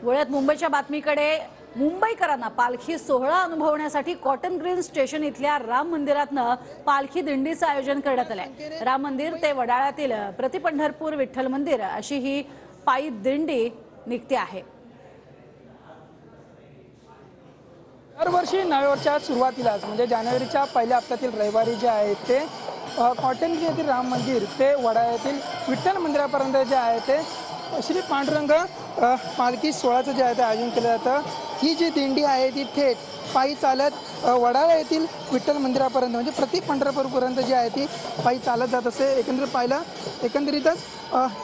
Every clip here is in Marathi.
वळत मुंबईच्या बातमीकडे। मुंबईकरांना पालखी सोहळा अनुभवण्यासाठी कॉटन ग्रीन स्टेशन इथल्या राम मंदिरातनं पालखी दिंडीचं आयोजन करण्यात आलंय। राम मंदिर ते वडाळ्यातील प्रतिपंढरपूर विठ्ठल मंदिर अशी ही पायी दिंडी निघते आहे। दरवर्षी नव्या वर्षाच्या सुरुवातीलाच म्हणजे जानेवारीच्या पहिल्या हप्त्यातील रविवारी जे आहे ते कॉटन ग्रीन येथील राम मंदिर ते वडाळ्यातील विठ्ठल मंदिरापर्यंत जे आहे ते श्री पांडुरंग पालखी सोहळ्याचं जे आहे ते आयोजन केलं जातं। ही जी दिंडी आहे ती थेट पायी चालत वडाळा येथील विठ्ठल मंदिरापर्यंत म्हणजे प्रति पंढरपूरपर्यंत जी आहे ती पायी चालत जात असते। एकंदरीतच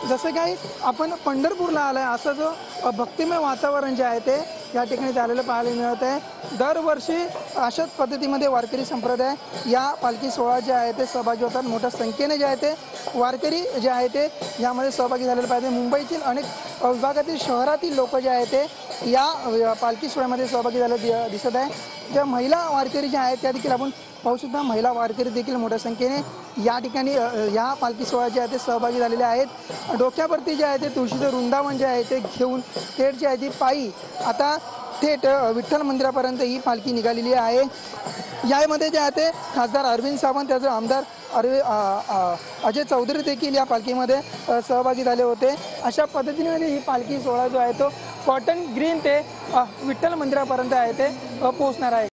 जसं काही आपण पंढरपूरला आलं आहे असं जो भक्तिमय वातावरण जे आहे ते या ठिकाणी झालेलं पाहायला मिळत आहे। दरवर्षी अशाच पद्धतीमध्ये वारकरी संप्रदाय या पालखी सोहळा जे आहे ते सहभागी होतात। मोठ्या संख्येने जे आहे ते वारकरी जे आहे ते यामध्ये सहभागी झालेले पाहिजे। मुंबईतील अनेक विभागातील शहरातील लोक जे आहे ते या पालखी सोहळ्यामध्ये सहभागी झाले दिसत आहे। ज्या महिला वारकरी ज्या आहेत त्या देखील आपण पाहू शकता। महिला वारकरी देखील मोठ्या संख्येने या ठिकाणी या पालखी सोहळ्यात जे आहे ते सहभागी झालेले आहेत। डोक्यावरती जे आहे ते तुळशीचं वृंदावन जे आहे ते घेऊन थेट जे आहे ती पायी आता थेट विठ्ठल मंदिरापर्यंत ही पालखी निघालेली आहे। यामध्ये जे आहे ते खासदार अरविंद सावंत त्याचे आमदार अजय चौधरी देखील या पालखीमध्ये सहभागी झाले होते। अशा पद्धतीने ही पालखी सोहळा जो आहे तो कॉटन ग्रीन ते विठ्ठल मंदिरापर्यंत आहे ते पोहोचणार आहे।